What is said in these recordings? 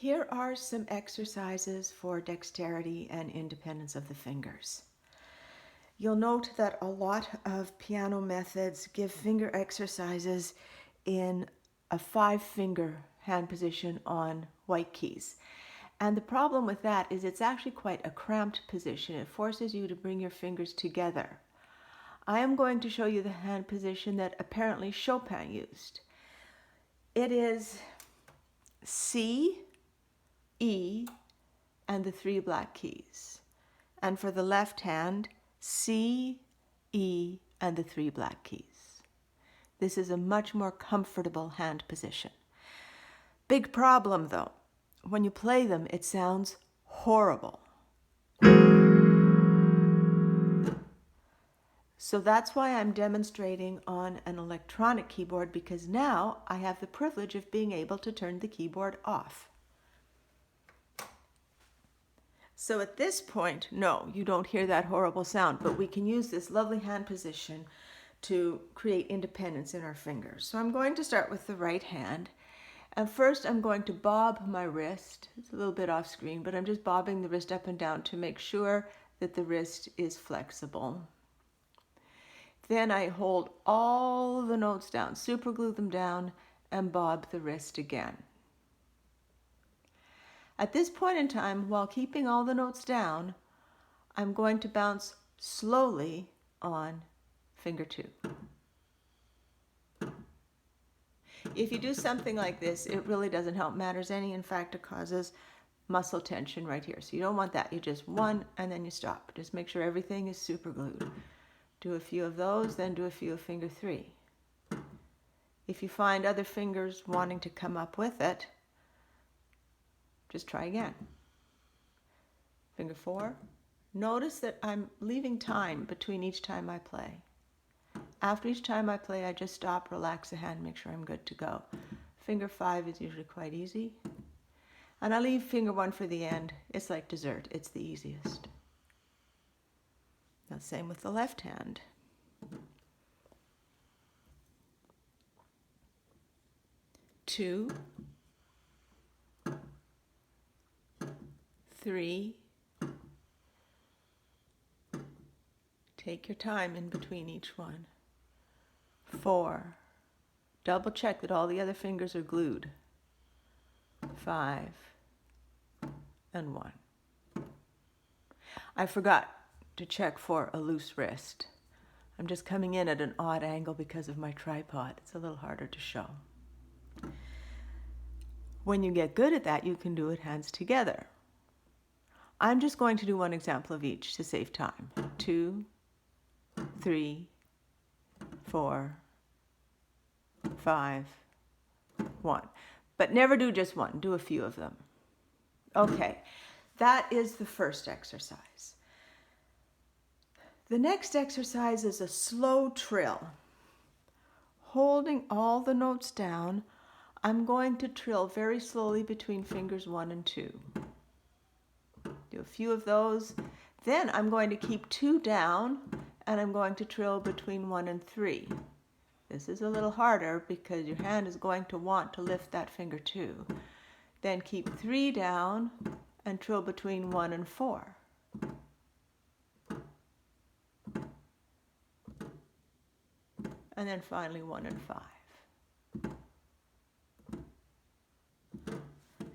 Here are some exercises for dexterity and independence of the fingers. You'll note that a lot of piano methods give finger exercises in a 5-finger hand position on white keys. And the problem with that is it's actually quite a cramped position. It forces you to bring your fingers together. I am going to show you the hand position that apparently Chopin used. It is C, E, and the 3 black keys. And for the left hand, C, E, and the 3 black keys. This is a much more comfortable hand position. Big problem though, when you play them, it sounds horrible. So that's why I'm demonstrating on an electronic keyboard, because now I have the privilege of being able to turn the keyboard off. So at this point, no, you don't hear that horrible sound, but we can use this lovely hand position to create independence in our fingers. So I'm going to start with the right hand. And first I'm going to bob my wrist. It's a little bit off screen, but I'm just bobbing the wrist up and down to make sure that the wrist is flexible. Then I hold all the notes down, super glue them down, and bob the wrist again. At this point in time, while keeping all the notes down, I'm going to bounce slowly on finger 2. If you do something like this, it really doesn't help matters any. In fact, it causes muscle tension right here. So you don't want that. You just 1 and then you stop. Just make sure everything is super glued. Do a few of those, then do a few of finger 3. If you find other fingers wanting to come up with it, just try again. Finger 4. Notice that I'm leaving time between each time I play. After each time I play, I just stop, relax the hand, make sure I'm good to go. Finger 5 is usually quite easy. And I leave finger 1 for the end. It's like dessert. It's the easiest. Now, same with the left hand. Two, 3. Take your time in between each one. 4. Double check that all the other fingers are glued. 5 and 1. I forgot to check for a loose wrist. I'm just coming in at an odd angle because of my tripod. It's a little harder to show. When you get good at that, you can do it hands together. I'm just going to do one example of each to save time. 2, 3, 4, 5, 1. But never do just one. Do a few of them. Okay, that is the first exercise. The next exercise is a slow trill. Holding all the notes down, I'm going to trill very slowly between fingers 1 and 2. Do a few of those. Then I'm going to keep 2 down, and I'm going to trill between 1 and 3. This is a little harder because your hand is going to want to lift that finger 2. Then keep 3 down and trill between 1 and 4. And then finally 1 and 5.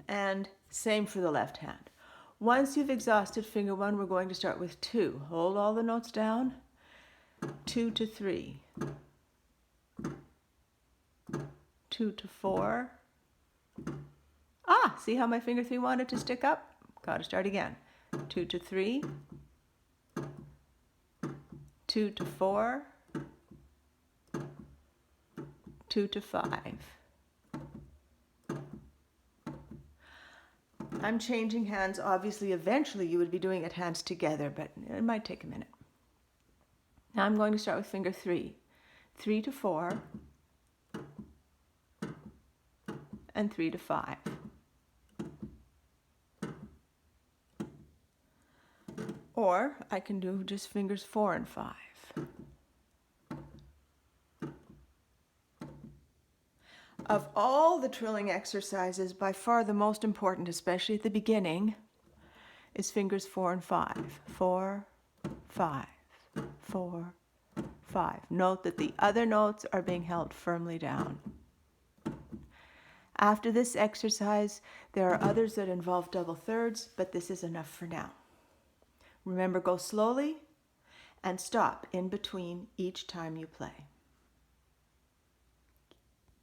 And same for the left hand. Once you've exhausted finger 1, we're going to start with 2. Hold all the notes down. 2 to 3. 2 to 4. See how my finger 3 wanted to stick up? Got to start again. 2 to 3. 2 to 4. 2 to 5. I'm changing hands. Obviously, eventually you would be doing it hands together, but it might take a minute. Now I'm going to start with finger 3. 3 to 4 and 3 to 5. Or I can do just fingers 4 and 5. Of all the trilling exercises, by far the most important, especially at the beginning, is fingers 4 and 5. 4, 5, 4, 5. Note that the other notes are being held firmly down. After this exercise, there are others that involve double thirds, but this is enough for now. Remember, go slowly and stop in between each time you play.